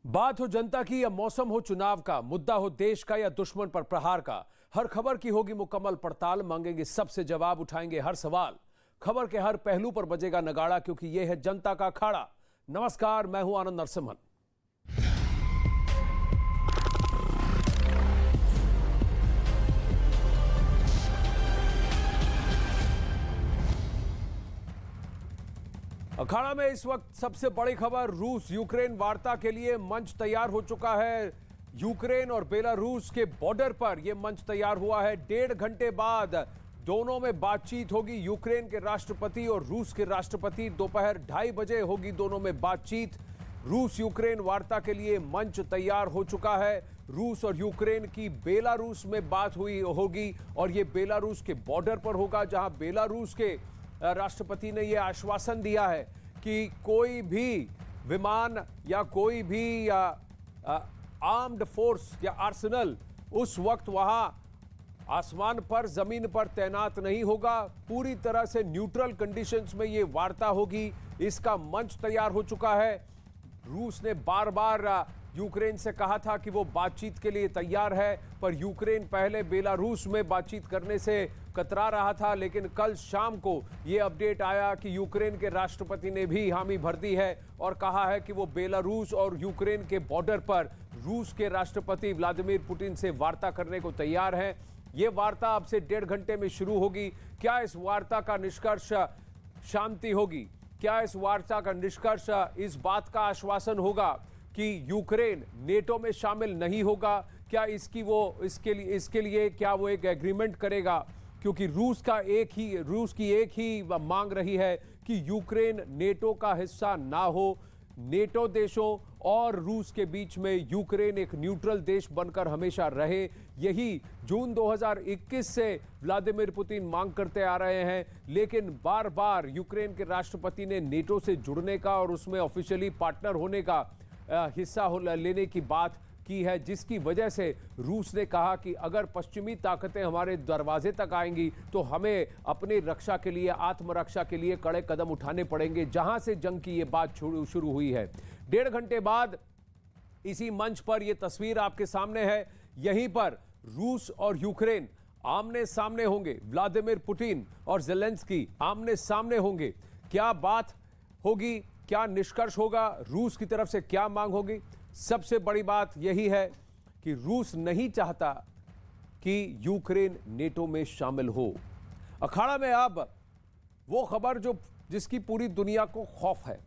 बात हो जनता की या मौसम हो चुनाव का, मुद्दा हो देश का या दुश्मन पर प्रहार का, हर खबर की होगी मुकम्मल पड़ताल। मांगेंगे सबसे जवाब, उठाएंगे हर सवाल। खबर के हर पहलू पर बजेगा नगाड़ा, क्योंकि यह है जनता का अखाड़ा। नमस्कार, मैं हूं आनंद नरसिम्हन। अखाड़ा में इस वक्त सबसे बड़ी खबर, रूस यूक्रेन वार्ता के लिए मंच तैयार हो चुका है। यूक्रेन और बेलारूस के बॉर्डर पर यह मंच तैयार हुआ है। 1.5 घंटे बाद दोनों में बातचीत होगी। यूक्रेन के राष्ट्रपति और रूस के राष्ट्रपति, दोपहर 2:30 बजे होगी दोनों में बातचीत। रूस यूक्रेन वार्ता के लिए मंच तैयार हो चुका है। रूस और यूक्रेन की बेलारूस में बात हुई होगी और यह बेलारूस के बॉर्डर पर होगा, जहां बेलारूस के राष्ट्रपति ने यह आश्वासन दिया है कि कोई भी विमान या कोई भी आर्म्ड फोर्स या आर्सेनल उस वक्त वहां आसमान पर, जमीन पर तैनात नहीं होगा। पूरी तरह से न्यूट्रल कंडीशंस में यह वार्ता होगी। इसका मंच तैयार हो चुका है। रूस ने बार बार यूक्रेन से कहा था कि वो बातचीत के लिए तैयार है, पर यूक्रेन पहले बेलारूस में बातचीत करने से कतरा रहा था। लेकिन कल शाम को ये अपडेट आया कि यूक्रेन के राष्ट्रपति ने भी हामी भर दी है और कहा है कि वो बेलारूस और यूक्रेन के बॉर्डर पर रूस के राष्ट्रपति व्लादिमीर पुतिन से वार्ता करने को तैयार हैं। ये वार्ता अब से 1.5 घंटे में शुरू होगी। क्या इस वार्ता का निष्कर्ष शांति होगी? क्या इस वार्ता का निष्कर्ष इस बात का आश्वासन होगा कि यूक्रेन नेटो में शामिल नहीं होगा? क्या इसके लिए क्या वो एक एग्रीमेंट करेगा? क्योंकि रूस की एक ही मांग रही है कि यूक्रेन नेटो का हिस्सा ना हो। नेटो देशों और रूस के बीच में यूक्रेन एक न्यूट्रल देश बनकर हमेशा रहे। यही जून 2021 से व्लादिमीर पुतिन मांग करते आ रहे हैं। लेकिन बार बार यूक्रेन के राष्ट्रपति ने नेटो से जुड़ने का और उसमें ऑफिशियली पार्टनर होने का हिस्सा लेने की बात की है, जिसकी वजह से रूस ने कहा कि अगर पश्चिमी ताकतें हमारे दरवाजे तक आएंगी तो हमें अपनी रक्षा के लिए, आत्मरक्षा के लिए कड़े कदम उठाने पड़ेंगे। जहां से जंग की ये बात शुरू हुई है। 1.5 घंटे बाद इसी मंच पर यह तस्वीर आपके सामने है। यहीं पर रूस और यूक्रेन आमने सामने होंगे। व्लादिमीर पुतिन और ज़ेलेंस्की आमने सामने होंगे। क्या बात होगी? क्या निष्कर्ष होगा? रूस की तरफ से क्या मांग होगी? सबसे बड़ी बात यही है कि रूस नहीं चाहता कि यूक्रेन नेटो में शामिल हो। अखाड़ा में अब वो खबर जिसकी पूरी दुनिया को खौफ है।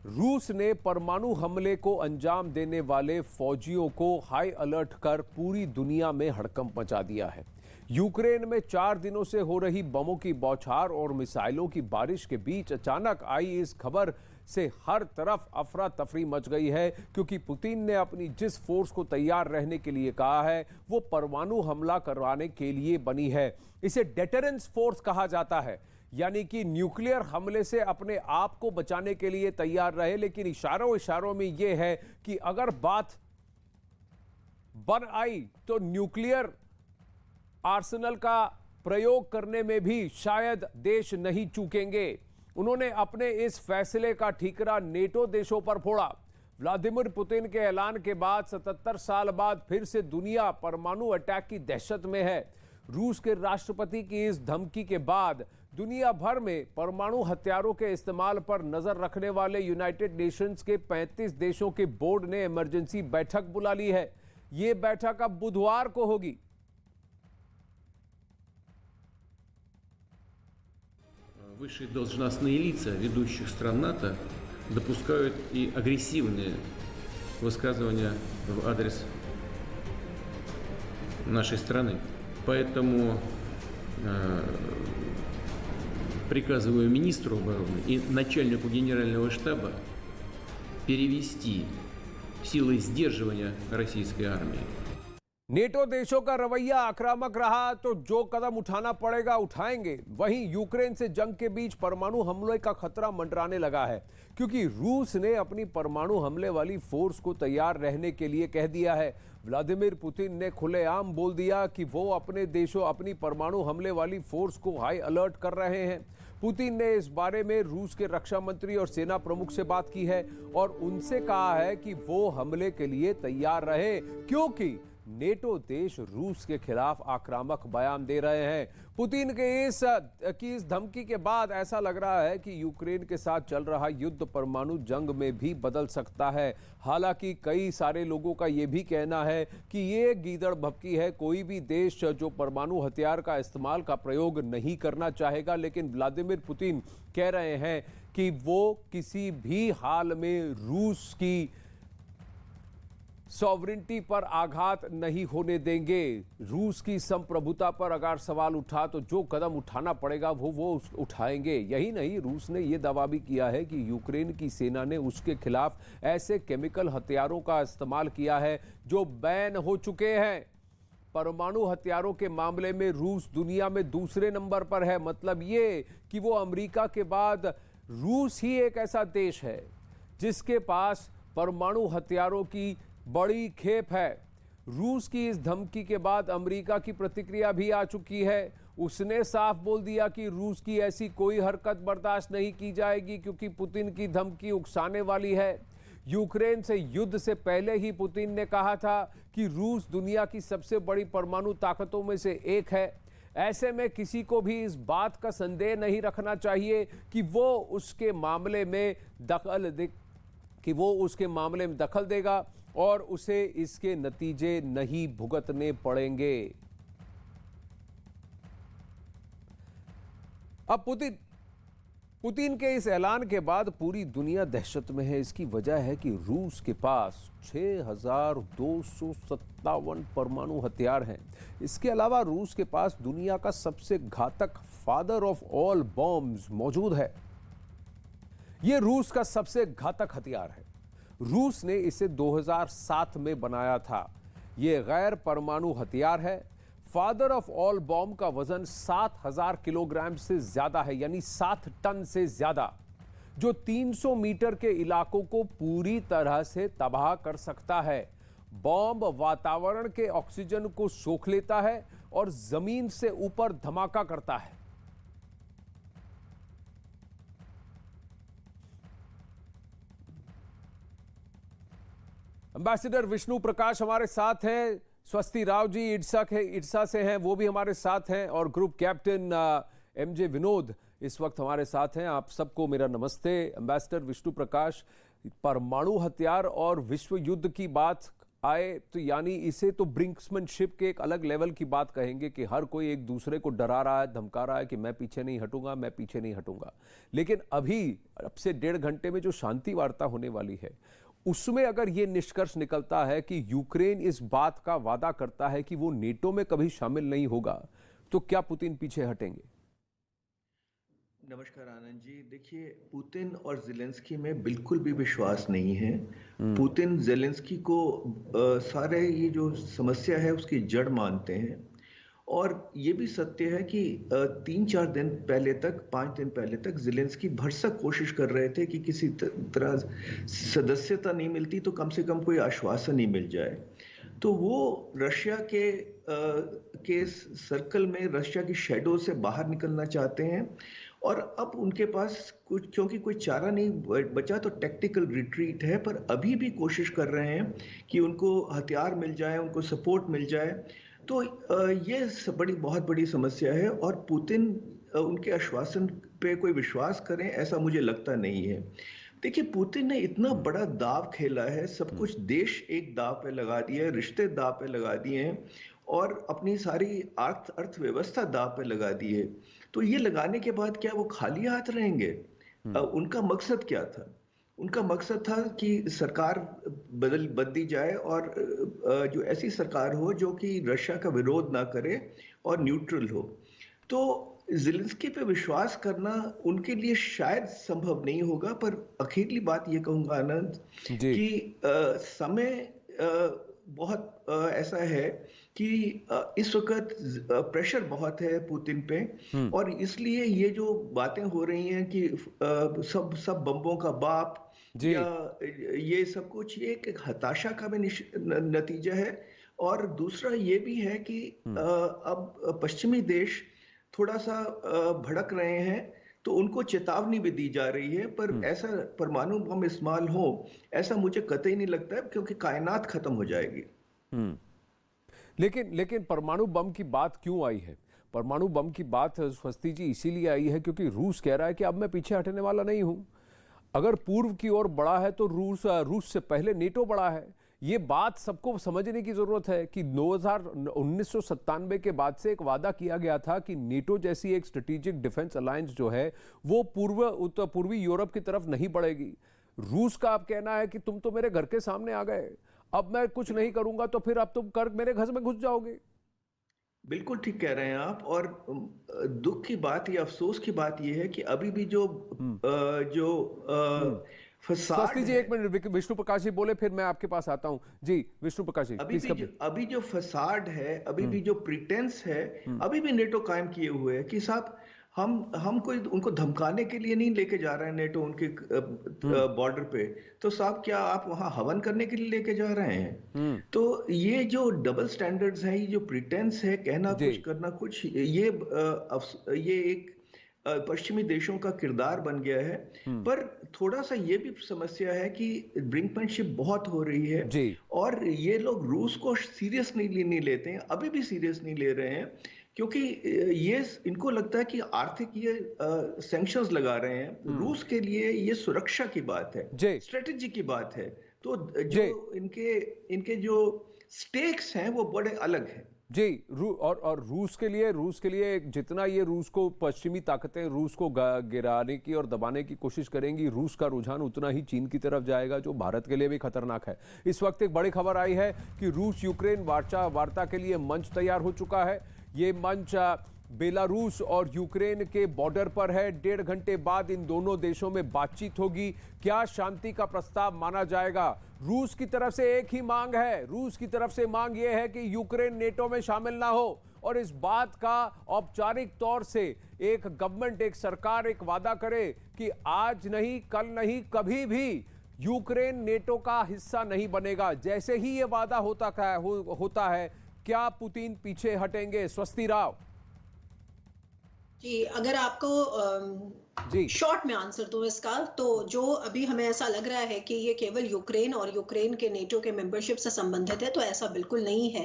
रूस ने परमाणु हमले को अंजाम देने वाले फौजियों को हाई अलर्ट कर पूरी दुनिया में हड़कंप मचा दिया है। यूक्रेन में 4 दिनों से हो रही बमों की बौछार और मिसाइलों की बारिश के बीच अचानक आई इस खबर से हर तरफ अफरा तफरी मच गई है, क्योंकि पुतिन ने अपनी जिस फोर्स को तैयार रहने के लिए कहा है वो परमाणु हमला करवाने के लिए बनी है। इसे डेटरेंस फोर्स कहा जाता है, यानी कि न्यूक्लियर हमले से अपने आप को बचाने के लिए तैयार रहे। लेकिन इशारों में यह है कि अगर बात बन आई तो न्यूक्लियर आर्सेनल का प्रयोग करने में भी शायद देश नहीं चूकेंगे। उन्होंने अपने इस फैसले का ठीकरा नेटो देशों पर फोड़ा। व्लादिमीर पुतिन के ऐलान के बाद 77 साल बाद फिर से दुनिया परमाणु अटैक की दहशत में है। रूस के राष्ट्रपति की इस धमकी के बाद दुनिया भर में परमाणु हथियारों के इस्तेमाल पर नजर रखने वाले यूनाइटेड नेशंस के 35 देशों के बोर्ड ने इमरजेंसी बैठक बुला ली है। यह बैठक अब बुधवार को होगी। Высшие должностные лица ведущих стран НАТО допускают и агрессивные высказывания в адрес нашей страны. Поэтому приказываю министру обороны и начальнику генерального штаба перевести силы сдерживания российской армии. नेटो देशों का रवैया आक्रामक रहा तो जो कदम उठाना पड़ेगा उठाएंगे। वहीं यूक्रेन से जंग के बीच परमाणु हमले का खतरा मंडराने लगा है, क्योंकि रूस ने अपनी परमाणु हमले वाली फोर्स को तैयार रहने के लिए कह दिया है। व्लादिमीर पुतिन ने खुलेआम बोल दिया कि वो अपने देशों, अपनी परमाणु हमले वाली फोर्स को हाई अलर्ट कर रहे हैं। पुतिन ने इस बारे में रूस के रक्षा मंत्री और सेना प्रमुख से बात की है और उनसे कहा है कि वो हमले के लिए तैयार रहे, क्योंकि नेटो देश रूस के खिलाफ आक्रामक बयान दे रहे हैं। पुतिन के इस धमकी के बाद ऐसा लग रहा है कि यूक्रेन के साथ चल रहा युद्ध परमाणु जंग में भी बदल सकता है। हालांकि कई सारे लोगों का यह भी कहना है कि ये गीदड़ भभकी है, कोई भी देश जो परमाणु हथियार का इस्तेमाल का प्रयोग नहीं करना चाहेगा, लेकिन व्लादिमीर पुतिन कह रहे हैं कि वो किसी भी हाल में रूस की सॉवरेनिटी पर आघात नहीं होने देंगे। रूस की संप्रभुता पर अगर सवाल उठा तो जो कदम उठाना पड़ेगा वो उठाएंगे। यही नहीं, रूस ने यह दावा भी किया है कि यूक्रेन की सेना ने उसके खिलाफ ऐसे केमिकल हथियारों का इस्तेमाल किया है जो बैन हो चुके हैं। परमाणु हथियारों के मामले में रूस दुनिया में दूसरे नंबर पर है। मतलब ये कि वो अमेरिका के बाद रूस ही एक ऐसा देश है जिसके पास परमाणु हथियारों की बड़ी खेप है। रूस की इस धमकी के बाद अमेरिका की प्रतिक्रिया भी आ चुकी है। उसने साफ बोल दिया कि रूस की ऐसी कोई हरकत बर्दाश्त नहीं की जाएगी, क्योंकि पुतिन की धमकी उकसाने वाली है। यूक्रेन से युद्ध से पहले ही पुतिन ने कहा था कि रूस दुनिया की सबसे बड़ी परमाणु ताकतों में से एक है। ऐसे में किसी को भी इस बात का संदेह नहीं रखना चाहिए कि वो उसके मामले में दखल देगा और उसे इसके नतीजे नहीं भुगतने पड़ेंगे। अब पुतिन के इस ऐलान के बाद पूरी दुनिया दहशत में है। इसकी वजह है कि रूस के पास 6,257 परमाणु हथियार हैं। इसके अलावा रूस के पास दुनिया का सबसे घातक फादर ऑफ ऑल बॉम्ब्स मौजूद है। यह रूस का सबसे घातक हथियार है। रूस ने इसे 2007 में बनाया था। यह गैर परमाणु हथियार है। फादर ऑफ ऑल बॉम्ब का वजन 7,000 किलोग्राम से ज्यादा है, यानी 7 टन से ज्यादा, जो 300 मीटर के इलाकों को पूरी तरह से तबाह कर सकता है। बॉम्ब वातावरण के ऑक्सीजन को सोख लेता है और जमीन से ऊपर धमाका करता है। एम्बेसडर विष्णु प्रकाश हमारे साथ हैं। स्वस्ति राव जी इड्सा से हैं, वो भी हमारे साथ हैं, और ग्रुप कैप्टन एमजे विनोद इस वक्त हमारे साथ हैं। आप सबको मेरा नमस्ते। एम्बेसडर विष्णु प्रकाश, परमाणु हथियार और विश्व युद्ध की बात आए तो यानी इसे तो ब्रिंक्समैनशिप के एक अलग लेवल की बात कहेंगे कि हर कोई एक दूसरे को डरा रहा है, धमका रहा है कि मैं पीछे नहीं हटूंगा, मैं पीछे नहीं हटूंगा। लेकिन अब से 1.5 घंटे में जो शांति वार्ता होने वाली है, उसमें अगर ये निष्कर्ष निकलता है कि यूक्रेन इस बात का वादा करता है कि वो नेटो में कभी शामिल नहीं होगा, तो क्या पुतिन पीछे हटेंगे? नमस्कार आनंद जी। देखिए, पुतिन और ज़ेलेंस्की में बिल्कुल भी विश्वास नहीं है। पुतिन ज़ेलेंस्की को सारे ये जो समस्या है उसकी जड़ मानते हैं, और ये भी सत्य है कि 3-4 दिन पहले तक, 5 दिन पहले तक ज़ेलेंस्की भरसक कोशिश कर रहे थे कि किसी तरह सदस्यता नहीं मिलती तो कम से कम कोई आश्वासन ही मिल जाए। तो वो रशिया के सर्कल में, रशिया की शैडो से बाहर निकलना चाहते हैं, और अब उनके पास क्योंकि कोई चारा नहीं बचा तो टैक्टिकल रिट्रीट है, पर अभी भी कोशिश कर रहे हैं कि उनको हथियार मिल जाए, उनको सपोर्ट मिल जाए। तो ये बहुत बड़ी समस्या है, और पुतिन उनके आश्वासन पे कोई विश्वास करें ऐसा मुझे लगता नहीं है। देखिए, पुतिन ने इतना बड़ा दाव खेला है, सब कुछ देश एक दाव पे लगा दिया है, रिश्ते दाव पे लगा दिए हैं, और अपनी सारी अर्थव्यवस्था दाव पे लगा दी है। तो ये लगाने के बाद क्या वो खाली हाथ रहेंगे? उनका मकसद क्या था? उनका मकसद था कि सरकार बदली जाए, और जो ऐसी सरकार हो जो कि रशिया का विरोध ना करे और न्यूट्रल हो। तो ज़ेलेंस्की पे विश्वास करना उनके लिए शायद संभव नहीं होगा, पर आखिरी बात ये कहूंगा आनंद कि समय बहुत ऐसा है कि इस वक्त प्रेशर बहुत है पुतिन पे, और इसलिए ये जो बातें हो रही हैं कि सब बम्बों का बाप या ये सब कुछ, ये एक हताशा का भी नतीजा है। और दूसरा ये भी है कि अब पश्चिमी देश थोड़ा सा भड़क रहे हैं तो उनको चेतावनी भी दी जा रही है, पर ऐसा परमाणु बम इस्तेमाल हो ऐसा मुझे कतई नहीं लगता है, क्योंकि कायनात खत्म हो जाएगी। लेकिन परमाणु बम की बात क्यों आई है? परमाणु बम की बात स्वस्ति जी इसीलिए आई है क्योंकि रूस कह रहा है कि अब मैं पीछे हटने वाला नहीं हूं। अगर पूर्व की ओर बढ़ा है तो रूस से पहले नेटो बढ़ा है। ये बात सबको समझने की जरूरत है कि 1997 के बाद से एक वादा किया गया था कि नेटो जैसी एक स्ट्रेटेजिक डिफेंस अलायंस जो है वो पूर्वी यूरोप की तरफ नहीं बढ़ेगी। रूस का अब कहना है कि तुम तो मेरे घर के सामने आ गए, अब मैं कुछ नहीं करूंगा तो फिर अब तुम कर मेरे घर में घुस जाओगे। बिल्कुल ठीक कह रहे हैं आप। और दुख की बात या अफसोस की बात यह है कि अभी भी जो फसाद स्वस्ति जी है, एक मिनट, विष्णु प्रकाश जी बोले फिर मैं आपके पास आता हूं। जी विष्णु प्रकाश जी प्लीज। अभी जो फसाद है, अभी भी जो प्रिटेंस है, अभी भी नेटो कायम किए हुए है कि साहब हम कोई उनको धमकाने के लिए नहीं लेके जा रहे हैं नेटो उनके बॉर्डर पे, तो साहब क्या आप वहां हवन करने के लिए लेके जा रहे हैं? तो ये जो डबल स्टैंडर्ड्स हैं, ये जो प्रिटेंस है, कहना कुछ करना कुछ, ये एक पश्चिमी देशों का किरदार बन गया है। पर थोड़ा सा ये भी समस्या है कि ब्रिंकमैनशिप बहुत हो रही है और ये लोग रूस को सीरियस नहीं लेते हैं, अभी भी सीरियस नहीं ले रहे हैं, क्योंकि ये इनको लगता है कि आर्थिक ये सैंक्शंस लगा रहे हैं। रूस के लिए ये सुरक्षा की बात है, स्ट्रेटेजी की बात है। तो जो इनके जो स्टेक्स हैं वो बड़े अलग हैं। जी और रूस के लिए जितना ये रूस को पश्चिमी ताकतें रूस को गिराने की और दबाने की कोशिश करेंगी, रूस का रुझान उतना ही चीन की तरफ जाएगा, जो भारत के लिए भी खतरनाक है। इस वक्त एक बड़ी खबर आई है कि रूस यूक्रेन वार्ता के लिए मंच तैयार हो चुका है। ये मंच बेलारूस और यूक्रेन के बॉर्डर पर है। 1.5 घंटे बाद इन दोनों देशों में बातचीत होगी। क्या शांति का प्रस्ताव माना जाएगा? रूस की तरफ से एक ही मांग है, रूस की तरफ से मांग यह है कि यूक्रेन नेटो में शामिल ना हो, और इस बात का औपचारिक तौर से एक गवर्नमेंट, एक सरकार एक वादा करे कि आज नहीं, कल नहीं, कभी भी यूक्रेन नेटो का हिस्सा नहीं बनेगा। जैसे ही यह वादा होता है, क्या पुतिन पीछे हटेंगे? स्वस्ति राव जी, अगर आपको शॉर्ट में आंसर दूं इसका, तो जो अभी हमें ऐसा लग रहा है कि ये केवल यूक्रेन और यूक्रेन के नेटो के मेंबरशिप से संबंधित है, तो ऐसा बिल्कुल नहीं है।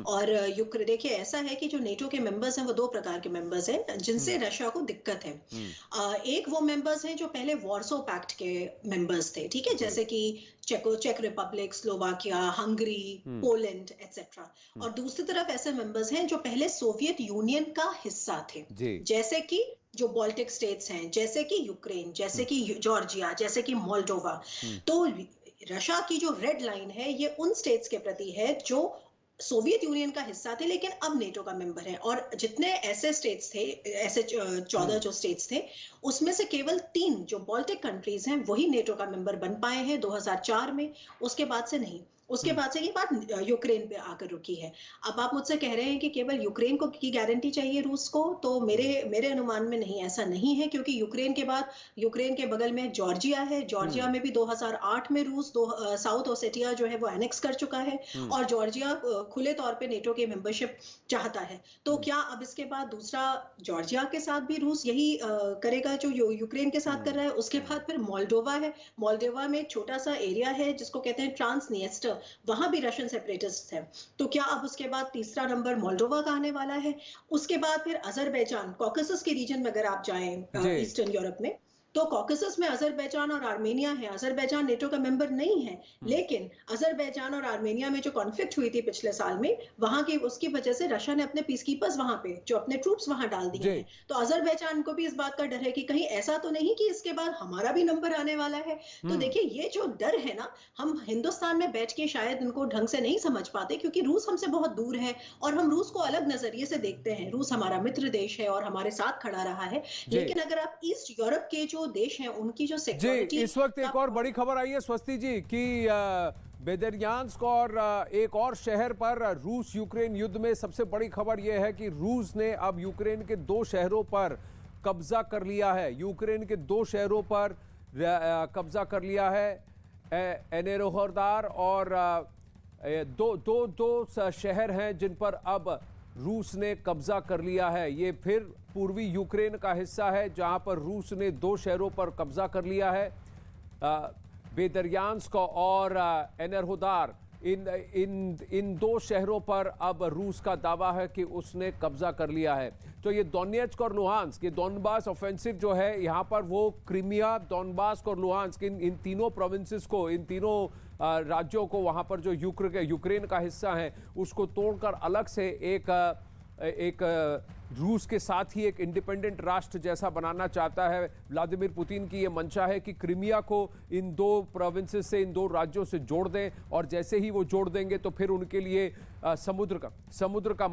और देखिए ऐसा है कि जो नेटो के मेंबर्स हैं वो 2 प्रकार के मेंबर्स हैं जिनसे रशिया को दिक्कत है। एक वो मेंबर्स हैं जो पहले वॉर्सो पैक्ट के मेंबर्स थे, ठीक है, जैसे कि चेक Republic, Slovakia, Hungary, Poland etcetera. और दूसरी तरफ ऐसे मेंबर्स हैं जो पहले सोवियत यूनियन का हिस्सा थे, जैसे कि जो बाल्टिक स्टेट्स हैं, जैसे कि यूक्रेन, जैसे कि जॉर्जिया, जैसे कि मोल्डोवा। तो रशिया की जो रेड लाइन है ये उन स्टेट्स के प्रति है जो सोवियत यूनियन का हिस्सा थे लेकिन अब नेटो का मेंबर है। और जितने ऐसे स्टेट्स थे, ऐसे 14 जो स्टेट्स थे, उसमें से केवल 3 जो बाल्टिक कंट्रीज हैं वही नेटो का मेंबर बन पाए हैं 2004 में, उसके बाद से नहीं। उसके बाद से ये बात यूक्रेन पे आकर रुकी है। अब आप मुझसे कह रहे हैं कि केवल यूक्रेन को की गारंटी चाहिए रूस को, तो मेरे अनुमान में नहीं, ऐसा नहीं है, क्योंकि यूक्रेन के बाद यूक्रेन के बगल में जॉर्जिया है। जॉर्जिया में भी 2008 में रूस साउथ ओसेटिया जो है वो एनेक्स कर चुका है, और जॉर्जिया खुले तौर पे नेटो के मेंबरशिप चाहता है। तो क्या अब इसके बाद दूसरा जॉर्जिया के साथ भी रूस यही करेगा जो यूक्रेन के साथ कर रहा है? उसके बाद फिर मोल्डोवा है। मोल्डोवा में एक छोटा सा एरिया है जिसको कहते हैं ट्रांसनिएस्टर, वहां भी रशियन सेपरेटिस्ट है। तो क्या अब उसके बाद तीसरा नंबर मोल्डोवा का आने वाला है? उसके बाद फिर अजरबैजान, कॉकेसस के रीजन में अगर आप जाएं ईस्टर्न यूरोप में, तो कॉकेसस में अजरबैजान और आर्मेनिया है। अजरबैजान नेटो का मेंबर नहीं है, लेकिन अजरबैजान और आर्मेनिया में जो कॉन्फ्लिक्ट हुई थी पिछले साल में, वहां की उसकी वजह से रशिया ने अपने पीस कीपर्स वहां पे, जो अपने ट्रूप्स वहां डाल दिए हैं। तो अजरबैजान को भी इस बात का डर है कि कहीं ऐसा तो नहीं कि इसके बाद हमारा भी नंबर आने वाला है। तो देखिए ये जो डर है ना, हम हिंदुस्तान में बैठ के शायद इनको ढंग से नहीं समझ पाते, क्योंकि रूस हमसे बहुत दूर है और हम रूस को अलग नजरिए से देखते हैं। रूस हमारा मित्र देश है और हमारे साथ खड़ा रहा है, लेकिन अगर आप ईस्ट यूरोप के जो देश हैं उनकी जो सिक्योरिटी। इस वक्त एक और बड़ी खबर आई है स्वस्ति जी कि बेदेरियांस्क और एक और शहर पर रूस यूक्रेन युद्ध में सबसे बड़ी खबर यह है कि रूस ने अब यूक्रेन के 2 शहरों पर कब्जा कर लिया है। यूक्रेन के 2 शहरों पर कब्जा कर लिया है। एनेरोहोदार और दो शहर हैं जिन पर अब रूस ने कब्जा कर लिया है। ये फिर पूर्वी यूक्रेन का हिस्सा है जहां पर रूस ने 2 शहरों पर कब्जा कर लिया है, बेदरयांस्क और एनरहोदार। इन 2 शहरों पर अब रूस का दावा है कि उसने कब्जा कर लिया है। तो ये डोनेट्स्क और लुहांस्क, ये डोनबास ऑफेंसिव जो है, यहाँ पर वो क्रीमिया, डोनबास और लुहांस्क, इन तीनों प्रोविंसेस को, इन तीनों राज्यों को, वहाँ पर जो यूक्रेन का हिस्सा है उसको तोड़कर अलग से एक रूस के साथ ही एक इंडिपेंडेंट राष्ट्र जैसा बनाना चाहता है। व्लादिमीर पुतिन की ये मंशा है कि क्रीमिया को इन 2 प्रोविंसेस से, इन 2 राज्यों से जोड़ दें, और जैसे ही वो जोड़ देंगे तो फिर उनके लिए समुद्र का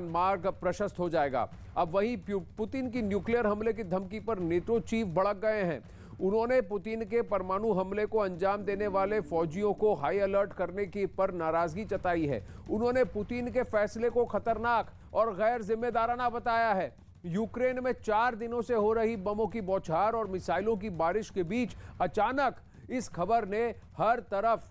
मार्ग प्रशस्त हो जाएगा। अब वहीं पुतिन की न्यूक्लियर हमले की धमकी पर नेटो चीफ भड़क गए हैं। उन्होंने पुतिन के परमाणु हमले को अंजाम देने वाले फौजियों को हाई अलर्ट करने की पर नाराजगी जताई है। उन्होंने पुतिन के फैसले को खतरनाक और गैर जिम्मेदाराना बताया है। यूक्रेन में 4 दिनों से हो रही बमों की बौछार और मिसाइलों की बारिश के बीच अचानक इस खबर ने हर तरफ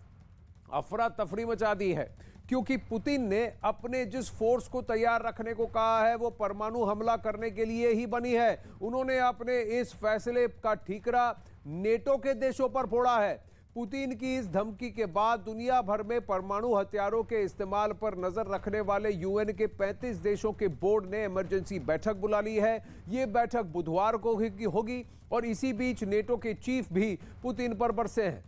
अफरा तफरी मचा दी है, क्योंकि पुतिन ने अपने जिस फोर्स को तैयार रखने को कहा है वो परमाणु हमला करने के लिए ही बनी है। उन्होंने अपने इस फैसले का ठीकरा नेटो के देशों पर फोड़ा है। पुतिन की इस धमकी के बाद दुनिया भर में परमाणु हथियारों के इस्तेमाल पर नजर रखने वाले यूएन के 35 देशों के बोर्ड ने इमरजेंसी बैठक बुला ली है। ये बैठक बुधवार को होगी और इसी बीच नेटो के चीफ भी पुतिन पर बरसे हैं।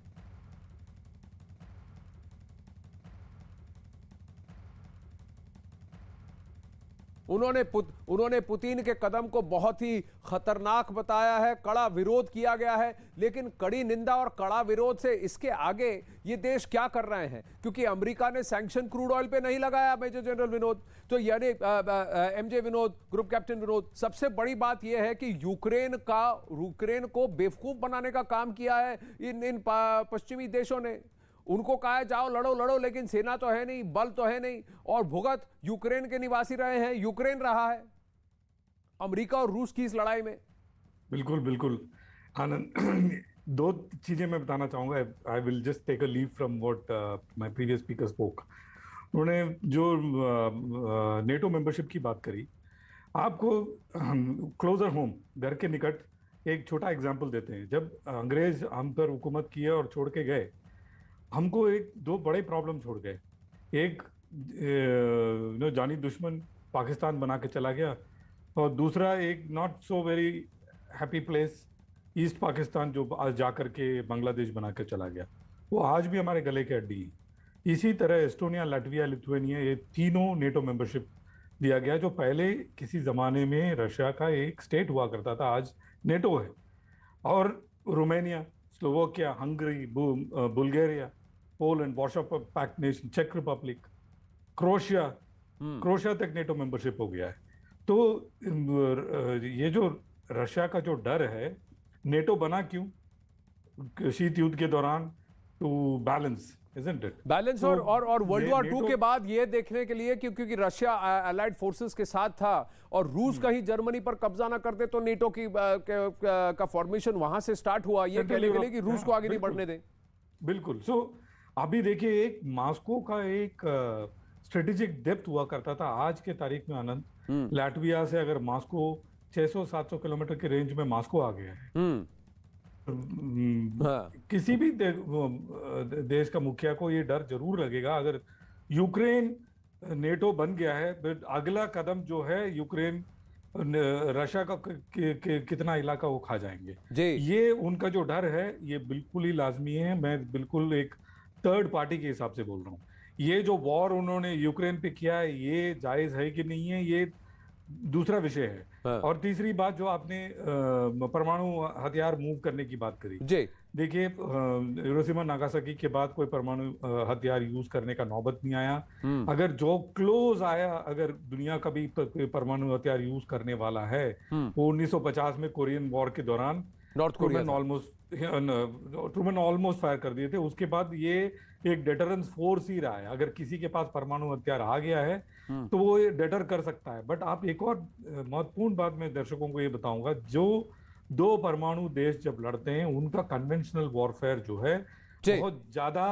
उन्होंने पुतिन के कदम को बहुत ही खतरनाक बताया है, कड़ा विरोध किया गया है, लेकिन कड़ी निंदा और कड़ा विरोध से इसके आगे ये देश क्या कर रहे हैं, क्योंकि अमेरिका ने सैंक्शन क्रूड ऑयल पे नहीं लगाया। मेजर जनरल विनोद, तो यानी MJ Vinod, group captain Vinod, सबसे बड़ी बात यह है कि यूक्रेन को बेवकूफ बनाने का काम किया है इन पश्चिमी देशों ने। उनको कहा है जाओ लड़ो, लेकिन सेना तो है नहीं, बल तो है नहीं, और भुगत यूक्रेन के निवासी रहे हैं, यूक्रेन रहा है अमेरिका और रूस की इस लड़ाई में। बिल्कुल आनंद, 2 चीजें मैं बताना चाहूंगा। I will just take a leave from what my previous speaker spoke. उन्होंने जो नेटो मेंबरशिप की बात करी, आपको क्लोजर होम, घर के निकट एक छोटा एग्जांपल देते हैं। जब अंग्रेज हम पर हुकूमत किए और छोड़ के गए, हमको 2 बड़े प्रॉब्लम छोड़ गए। एक जानी दुश्मन पाकिस्तान बना के चला गया, और दूसरा एक not so very happy place east Pakistan, जो आज जा करके बांग्लादेश बना के चला गया। वो आज भी हमारे गले के हड्डी है। इसी तरह एस्टोनिया, लाटविया, लिथुआनिया, ये तीनों नेटो मेंबरशिप दिया गया, जो पहले किसी ज़माने में रशिया का एक स्टेट हुआ करता था, आज नेटो है। और Romania, Slovakia, Hungary, Bulgaria, Poland, Warsaw Pact nation, चेक रिपब्लिक, क्रोएशिया तक नेटो मेंबरशिप हो गया है। तो ये जो रशिया का जो डर है, नेटो बना क्यों? शीत युद्ध के दौरान, to balance, isn't it? Balance और वर्ल्ड वॉर 2 के बाद ये देखने के लिए, क्योंकि रशिया अलाइड फोर्सेस के साथ था और रूस कहीं जर्मनी पर कब्जा ना करते तो नेटो का फॉर्मेशन वहां से स्टार्ट हुआ, ये कहने के लिए कि रूस को आगे नहीं बढ़ने दें। बिल्कुल। सो अभी देखिए, एक मॉस्को का एक स्ट्रेटेजिक डेप्थ हुआ करता था। आज के तारीख में आनंद, लाटविया से अगर मॉस्को 600-700 किलोमीटर की रेंज में मॉस्को आ गया है, किसी भी देश का मुखिया को ये डर जरूर लगेगा, अगर यूक्रेन नेटो बन गया है, अगला कदम जो है यूक्रेन रशिया का कितना इलाका वो खा जाएंगे। ये उनका जो डर है, ये बिल्कुल ही लाजमी है। मैं बिल्कुल एक थर्ड पार्टी के हिसाब से बोल रहा हूँ। ये जो वॉर उन्होंने यूक्रेन पे किया है, ये जायज है कि नहीं है, ये दूसरा विषय है। और तीसरी बात, जो आपने परमाणु हथियार मूव करने की बात करी, देखिए हिरोशिमा नागासाकी के बाद कोई परमाणु हथियार यूज करने का नौबत नहीं आया। अगर जो क्लोज आया, अगर दुनिया का भी परमाणु हथियार यूज करने वाला है, वो 1950 में कोरियन वॉर के दौरान north Korea Truman almost fire कर दिए थे। उसके बाद ये एक डेटरेंस फोर्स ही रहा है। अगर किसी के पास परमाणु हथियार आ गया है तो वो ये डेटर कर सकता है। बट आप एक और महत्वपूर्ण बात मैं दर्शकों को ये बताऊंगा, जो 2 परमाणु देश जब लड़ते हैं, उनका कन्वेंशनल वॉरफेयर जो है बहुत ज्यादा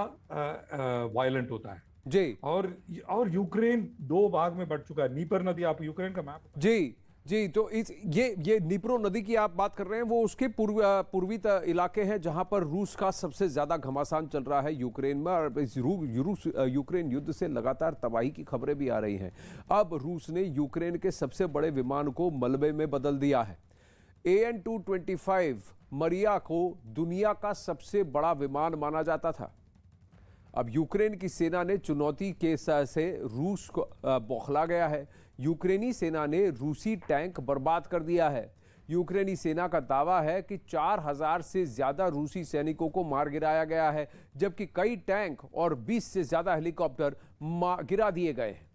वायलेंट होता है। जी। और यूक्रेन दो भाग में बढ़ चुका है। नीपर नदी, आप यूक्रेन का मैप। जी जी, तो ये नीप्रो नदी की आप बात कर रहे हैं, वो उसके पूर्वी इलाके हैं जहां पर रूस का सबसे ज्यादा घमासान चल रहा है यूक्रेन में। और इस यूक्रेन युद्ध से लगातार तबाही की खबरें भी आ रही हैं। अब रूस ने यूक्रेन के सबसे बड़े विमान को मलबे में बदल दिया है। AN-225 मरिया को दुनिया का सबसे बड़ा विमान माना जाता था। अब यूक्रेन की सेना ने चुनौती के से रूस को बौखला गया है। यूक्रेनी सेना ने रूसी टैंक बर्बाद कर दिया है। यूक्रेनी सेना का दावा है कि 4000 से ज्यादा रूसी सैनिकों को मार गिराया गया है, जबकि कई टैंक और 20 से ज्यादा हेलीकॉप्टर गिरा दिए गए हैं।